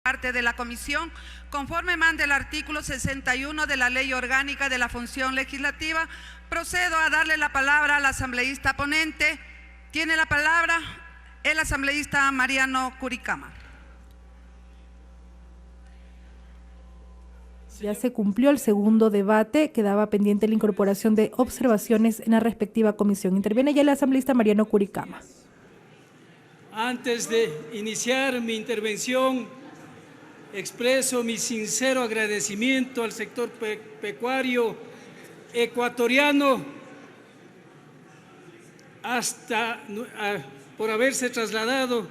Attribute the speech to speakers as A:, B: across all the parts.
A: parte de la comisión, conforme manda el artículo 61 de la Ley Orgánica de la Función Legislativa, procedo a darle la palabra al asambleísta ponente. Tiene la palabra el asambleísta Mariano Curicama.
B: Ya se cumplió el segundo debate, quedaba pendiente la incorporación de observaciones en la respectiva comisión. Interviene ya el asambleísta Mariano Curicama.
C: Antes de iniciar mi intervención, expreso mi sincero agradecimiento al sector pecuario ecuatoriano por haberse trasladado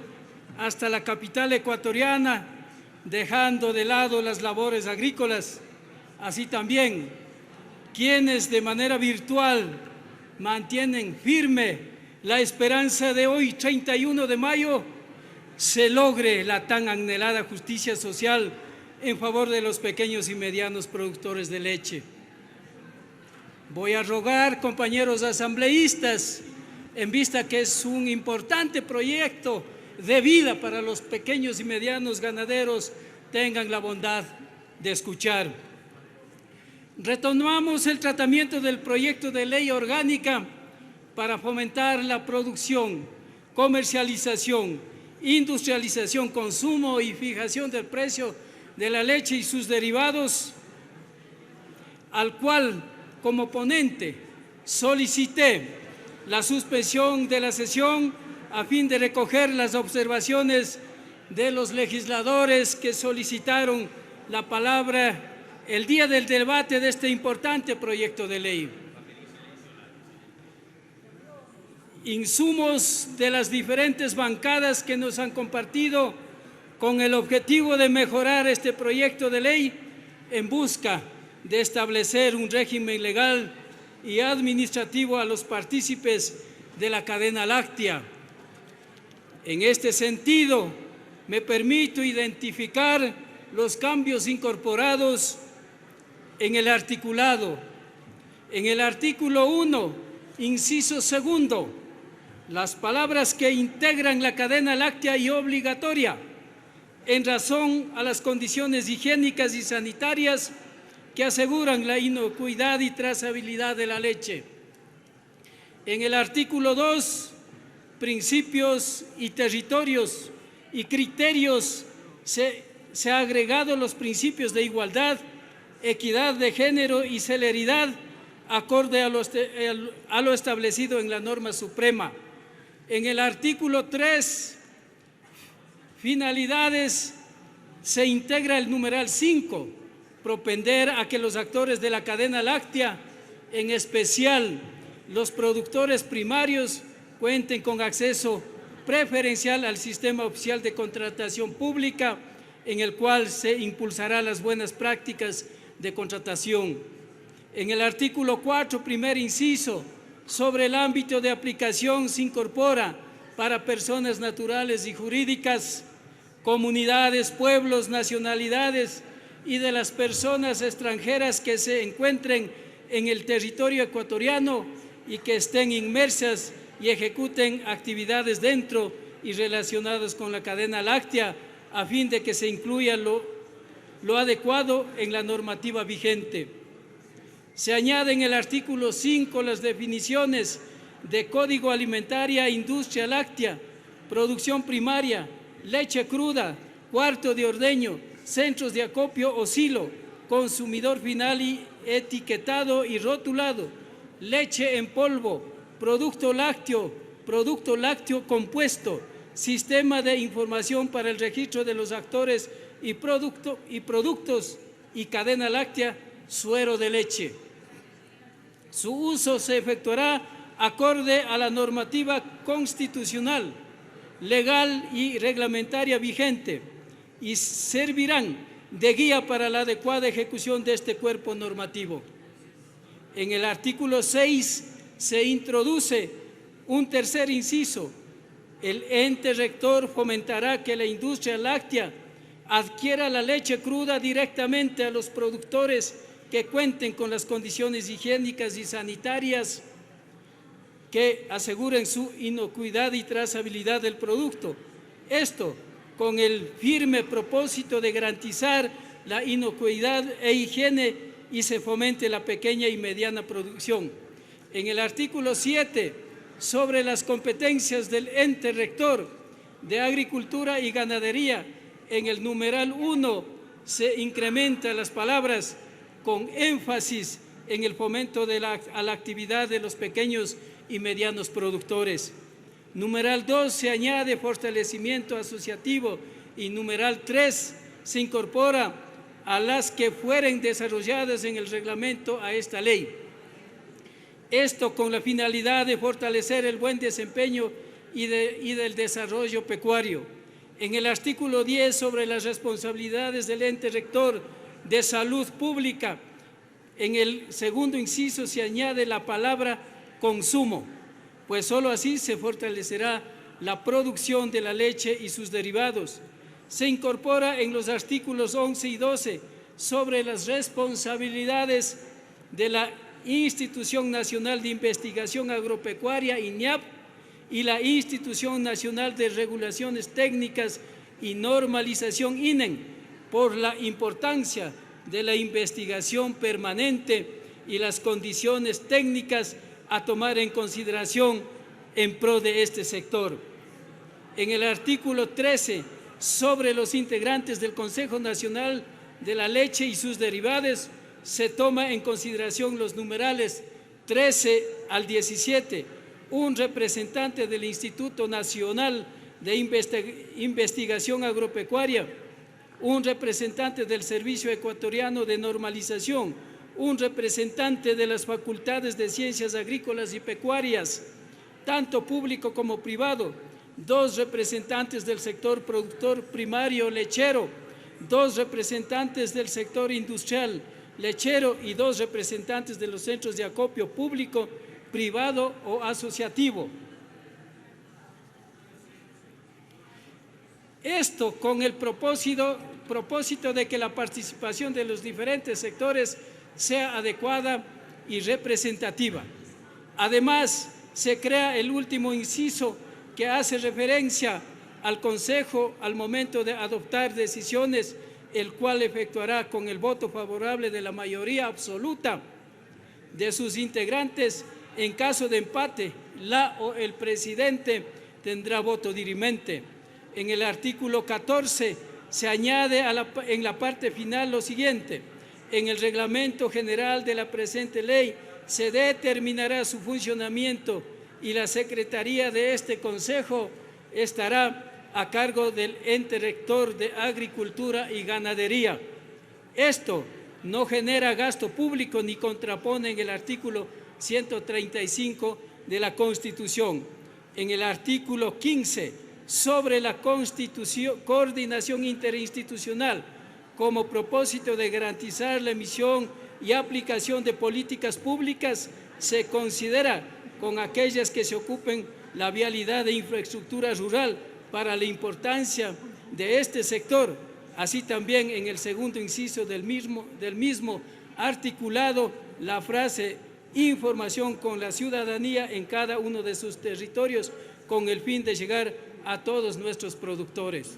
C: hasta la capital ecuatoriana, dejando de lado las labores agrícolas, así también quienes de manera virtual mantienen firme la esperanza de hoy, 31 de mayo, se logre la tan anhelada justicia social en favor de los pequeños y medianos productores de leche. Voy a rogar, compañeros asambleístas, en vista que es un importante proyecto de vida para los pequeños y medianos ganaderos, tengan la bondad de escuchar. Retomamos el tratamiento del proyecto de ley orgánica para fomentar la producción, comercialización, industrialización, consumo y fijación del precio de la leche y sus derivados, al cual como ponente solicité la suspensión de la sesión a fin de recoger las observaciones de los legisladores que solicitaron la palabra el día del debate de este importante proyecto de ley. Insumos de las diferentes bancadas que nos han compartido con el objetivo de mejorar este proyecto de ley en busca de establecer un régimen legal y administrativo a los partícipes de la cadena láctea. En este sentido, me permito identificar los cambios incorporados en el articulado. En el artículo 1, inciso segundo, las palabras que integran la cadena láctea y obligatoria en razón a las condiciones higiénicas y sanitarias que aseguran la inocuidad y trazabilidad de la leche. En el artículo 2, principios y territorios y criterios, se ha agregado los principios de igualdad, equidad de género y celeridad acorde a lo establecido en la norma suprema. En el artículo 3, finalidades, se integra el numeral 5, propender a que los actores de la cadena láctea, en especial los productores primarios, cuenten con acceso preferencial al sistema oficial de contratación pública, en el cual se impulsará las buenas prácticas de contratación. En el artículo 4, primer inciso, sobre el ámbito de aplicación se incorpora para personas naturales y jurídicas, comunidades, pueblos, nacionalidades y de las personas extranjeras que se encuentren en el territorio ecuatoriano y que estén inmersas y ejecuten actividades dentro y relacionadas con la cadena láctea, a fin de que se incluya lo adecuado en la normativa vigente. Se añade en el artículo 5 las definiciones de código alimentaria, industria láctea, producción primaria, leche cruda, cuarto de ordeño, centros de acopio o silo, consumidor final y etiquetado y rotulado, leche en polvo, producto lácteo compuesto, sistema de información para el registro de los actores y productos y cadena láctea, suero de leche. Su uso se efectuará acorde a la normativa constitucional, legal y reglamentaria vigente y servirán de guía para la adecuada ejecución de este cuerpo normativo. En el artículo 6 se introduce un tercer inciso. El ente rector fomentará que la industria láctea adquiera la leche cruda directamente a los productores que cuenten con las condiciones higiénicas y sanitarias que aseguren su inocuidad y trazabilidad del producto. Esto con el firme propósito de garantizar la inocuidad e higiene y se fomente la pequeña y mediana producción. En el artículo 7, sobre las competencias del ente rector de Agricultura y Ganadería, en el numeral 1 se incrementan las palabras con énfasis en el fomento a la actividad de los pequeños y medianos productores. Numeral 2 se añade fortalecimiento asociativo y numeral 3 se incorpora a las que fueren desarrolladas en el reglamento a esta ley. Esto con la finalidad de fortalecer el buen desempeño y del desarrollo pecuario. En el artículo 10 sobre las responsabilidades del ente rector de salud pública, en el segundo inciso se añade la palabra consumo, pues solo así se fortalecerá la producción de la leche y sus derivados. Se incorpora en los artículos 11 y 12 sobre las responsabilidades de la Institución Nacional de Investigación Agropecuaria, INIAP, y la Institución Nacional de Regulaciones Técnicas y Normalización, INEN, por la importancia de la investigación permanente y las condiciones técnicas a tomar en consideración en pro de este sector. En el artículo 13, sobre los integrantes del Consejo Nacional de la Leche y sus derivados, se toma en consideración los numerales 13 al 17, un representante del Instituto Nacional de Investigación Agropecuaria, un representante del Servicio Ecuatoriano de Normalización, un representante de las Facultades de Ciencias Agrícolas y Pecuarias, tanto público como privado, 2 representantes del sector productor primario lechero, 2 representantes del sector industrial lechero y 2 representantes de los centros de acopio público, privado o asociativo. Esto con el propósito de que la participación de los diferentes sectores sea adecuada y representativa. Además, se crea el último inciso que hace referencia al Consejo al momento de adoptar decisiones, el cual efectuará con el voto favorable de la mayoría absoluta de sus integrantes. En caso de empate, la o el presidente tendrá voto dirimente. En el artículo 14 se añade en la parte final lo siguiente: en el reglamento general de la presente ley se determinará su funcionamiento y la secretaría de este Consejo estará a cargo del ente rector de Agricultura y Ganadería. Esto no genera gasto público ni contrapone en el artículo 135 de la Constitución. En el artículo 15, sobre la coordinación interinstitucional, como propósito de garantizar la emisión y aplicación de políticas públicas, se considera con aquellas que se ocupen la vialidad de infraestructura rural para la importancia de este sector. Así también en el segundo inciso del mismo articulado la frase información con la ciudadanía en cada uno de sus territorios con el fin de llegar a todos nuestros productores.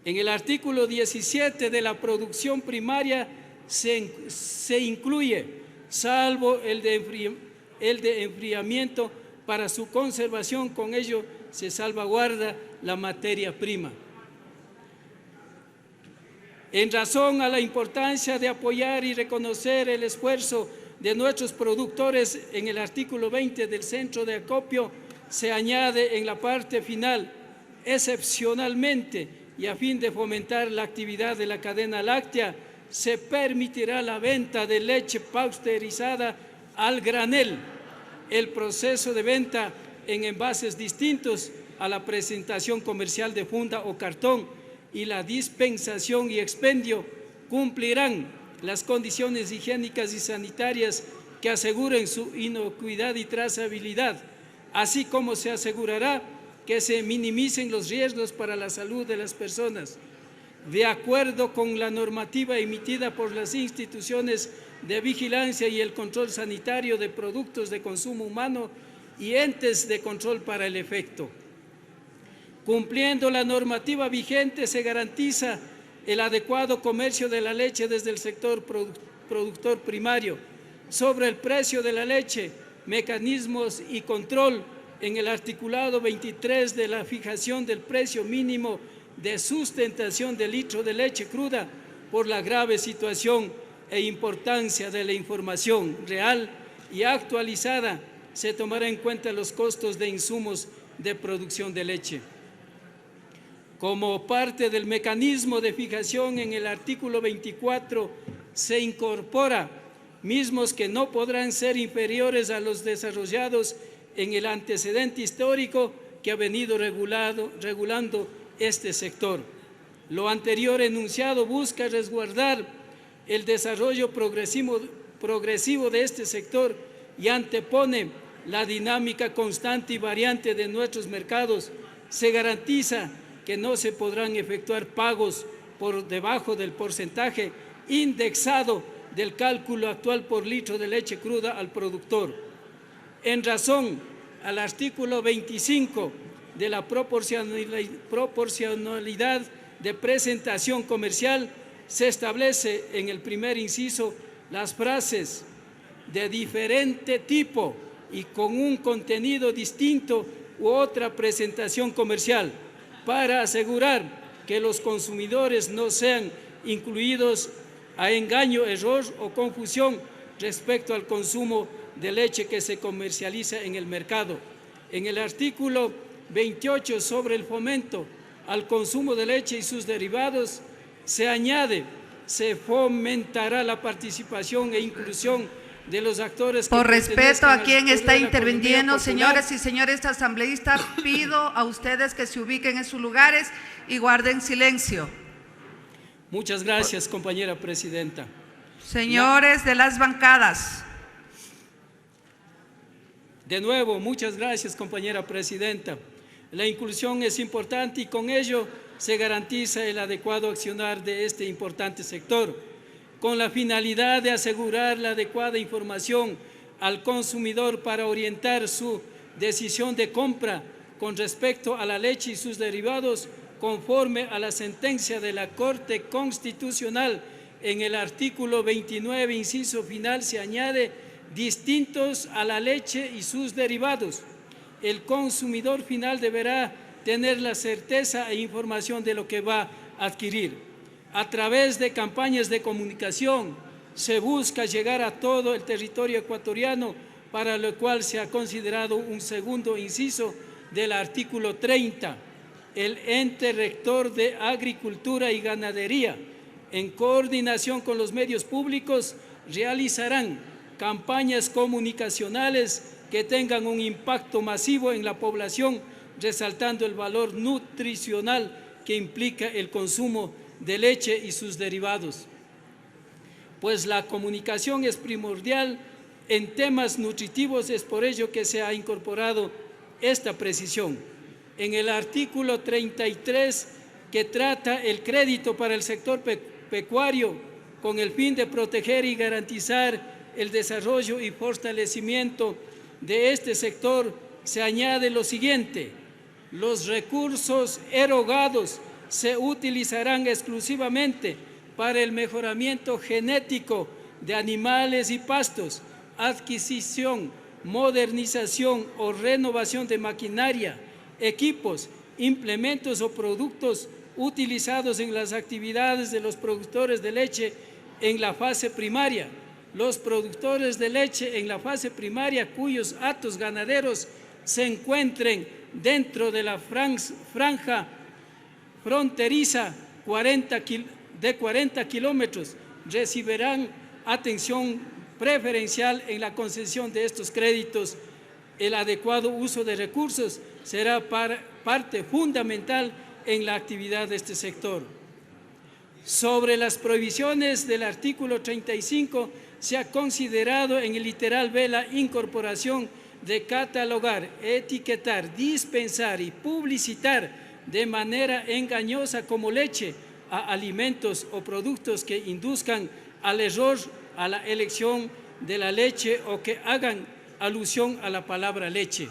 C: En el artículo 17 de la producción primaria se incluye, salvo el de enfriamiento para su conservación, con ello se salvaguarda la materia prima. En razón a la importancia de apoyar y reconocer el esfuerzo de nuestros productores, en el artículo 20 del centro de acopio se añade en la parte final: excepcionalmente y a fin de fomentar la actividad de la cadena láctea, se permitirá la venta de leche pasteurizada al granel, el proceso de venta en envases distintos a la presentación comercial de funda o cartón y la dispensación y expendio cumplirán las condiciones higiénicas y sanitarias que aseguren su inocuidad y trazabilidad, así como se asegurará que se minimicen los riesgos para la salud de las personas. De acuerdo con la normativa emitida por las instituciones de vigilancia y el control sanitario de productos de consumo humano y entes de control para el efecto. Cumpliendo la normativa vigente, se garantiza el adecuado comercio de la leche desde el sector productor primario. Sobre el precio de la leche, mecanismos y control en el articulado 23 de la fijación del precio mínimo de sustentación del litro de leche cruda por la grave situación e importancia de la información real y actualizada, se tomará en cuenta los costos de insumos de producción de leche. Como parte del mecanismo de fijación en el artículo 24 se incorpora mismos que no podrán ser inferiores a los desarrollados en el antecedente histórico que ha venido regulando este sector. Lo anterior enunciado busca resguardar el desarrollo progresivo de este sector y antepone la dinámica constante y variante de nuestros mercados. Se garantiza que no se podrán efectuar pagos por debajo del porcentaje indexado del cálculo actual por litro de leche cruda al productor. En razón al artículo 25 de la proporcionalidad de presentación comercial, se establece en el primer inciso las frases de diferente tipo y con un contenido distinto u otra presentación comercial, para asegurar que los consumidores no sean incluidos a engaño, error o confusión respecto al consumo de leche que se comercializa en el mercado. En el artículo 28 sobre el fomento al consumo de leche y sus derivados, se añade, se fomentará la participación e inclusión de los actores.
A: Por respeto a quien está interviniendo, señores y señores asambleístas, pido a ustedes que se ubiquen en sus lugares y guarden silencio.
C: Muchas gracias, compañera presidenta.
A: Señores de las bancadas.
C: De nuevo, muchas gracias, compañera presidenta. La inclusión es importante y con ello se garantiza el adecuado accionar de este importante sector, con la finalidad de asegurar la adecuada información al consumidor para orientar su decisión de compra con respecto a la leche y sus derivados, conforme a la sentencia de la Corte Constitucional. En el artículo 29, inciso final, se añade distintos a la leche y sus derivados. El consumidor final deberá tener la certeza e información de lo que va a adquirir. A través de campañas de comunicación se busca llegar a todo el territorio ecuatoriano, para lo cual se ha considerado un segundo inciso del artículo 30. El ente rector de Agricultura y Ganadería, en coordinación con los medios públicos, realizarán campañas comunicacionales que tengan un impacto masivo en la población, resaltando el valor nutricional que implica el consumo de leche y sus derivados. Pues la comunicación es primordial en temas nutritivos, es por ello que se ha incorporado esta precisión. En el artículo 33, que trata el crédito para el sector pecuario, con el fin de proteger y garantizar el desarrollo y fortalecimiento de este sector, se añade lo siguiente: los recursos erogados se utilizarán exclusivamente para el mejoramiento genético de animales y pastos, adquisición, modernización o renovación de maquinaria, equipos, implementos o productos utilizados en las actividades de los productores de leche en la fase primaria. Los productores de leche en la fase primaria cuyos hatos ganaderos se encuentren dentro de la franja fronteriza de 40 kilómetros recibirán atención preferencial en la concesión de estos créditos. El adecuado uso de recursos será parte fundamental en la actividad de este sector. Sobre las prohibiciones del artículo 35, se ha considerado en el literal B la incorporación de catalogar, etiquetar, dispensar y publicitar de manera engañosa como leche a alimentos o productos que induzcan al error a la elección de la leche o que hagan alusión a la palabra leche.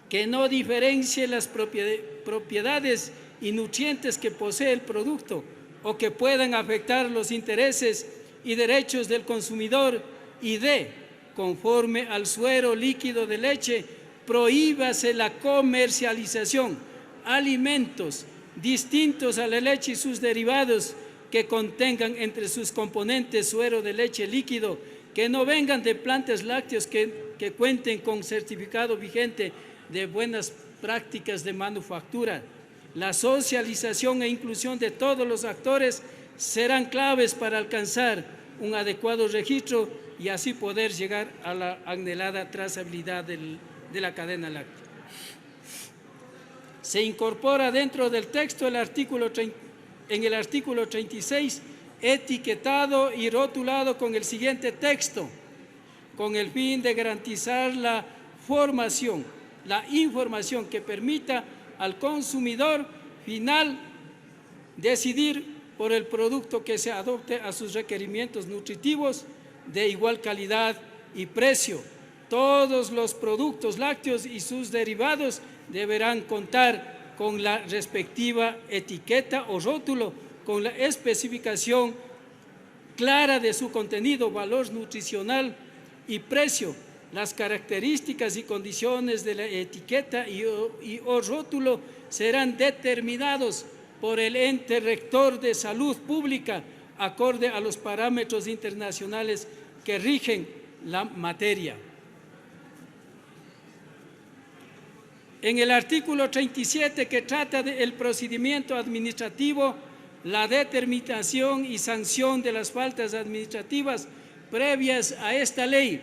C: que no diferencie las propiedades y nutrientes que posee el producto o que puedan afectar los intereses y derechos del consumidor, y D, conforme al suero líquido de leche, prohíbase la comercialización alimentos distintos a la leche y sus derivados que contengan entre sus componentes suero de leche líquido, que no vengan de plantas lácteas que cuenten con certificado vigente de buenas prácticas de manufactura. La socialización e inclusión de todos los actores serán claves para alcanzar un adecuado registro y así poder llegar a la anhelada trazabilidad de la cadena láctea. Se incorpora dentro del texto en el artículo 36, etiquetado y rotulado con el siguiente texto, con el fin de garantizar la información que permita al consumidor final decidir por el producto que se adopte a sus requerimientos nutritivos de igual calidad y precio. Todos los productos lácteos y sus derivados deberán contar con la respectiva etiqueta o rótulo, con la especificación clara de su contenido, valor nutricional y precio. Las características y condiciones de la etiqueta o rótulo serán determinados por el ente rector de salud pública, acorde a los parámetros internacionales que rigen la materia. En el artículo 37, que trata del procedimiento administrativo, la determinación y sanción de las faltas administrativas previas a esta ley,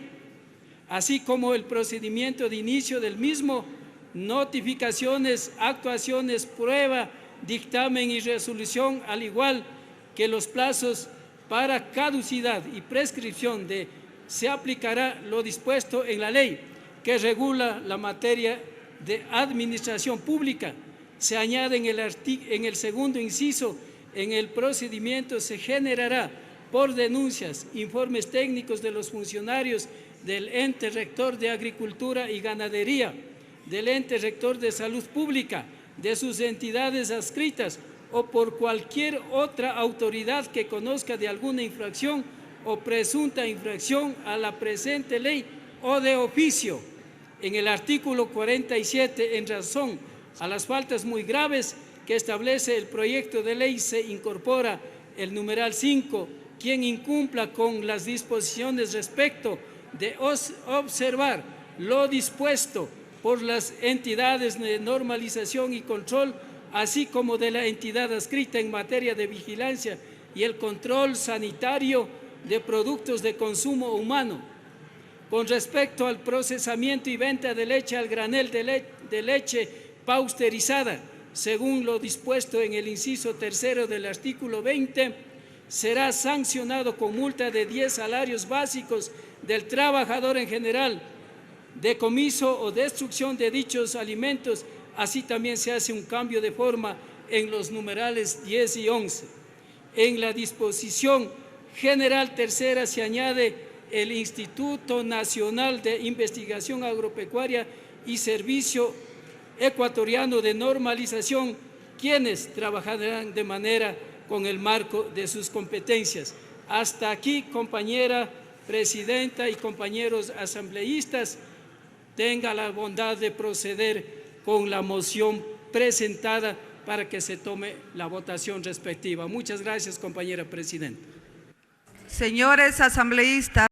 C: así como el procedimiento de inicio del mismo, notificaciones, actuaciones, prueba, dictamen y resolución, al igual que los plazos para caducidad y prescripción se aplicará lo dispuesto en la ley que regula la materia de administración pública. Se añade en el segundo inciso, en el procedimiento se generará por denuncias, informes técnicos de los funcionarios del ente rector de Agricultura y Ganadería, del ente rector de Salud Pública, de sus entidades adscritas o por cualquier otra autoridad que conozca de alguna infracción o presunta infracción a la presente ley o de oficio. En el artículo 47, en razón a las faltas muy graves que establece el proyecto de ley, se incorpora el numeral 5, quien incumpla con las disposiciones respecto de observar lo dispuesto por las entidades de normalización y control, así como de la entidad adscrita en materia de vigilancia y el control sanitario de productos de consumo humano. Con respecto al procesamiento y venta de leche al granel de leche pasteurizada, según lo dispuesto en el inciso tercero del artículo 20, será sancionado con multa de 10 salarios básicos del trabajador en general, decomiso o destrucción de dichos alimentos. Así también se hace un cambio de forma en los numerales 10 y 11. En la disposición general tercera se añade el Instituto Nacional de Investigación Agropecuaria y Servicio Ecuatoriano de Normalización, quienes trabajarán de manera con el marco de sus competencias. Hasta aquí, compañera presidenta y compañeros asambleístas, tenga la bondad de proceder con la moción presentada para que se tome la votación respectiva. Muchas gracias, compañera presidenta.
A: Señores asambleístas.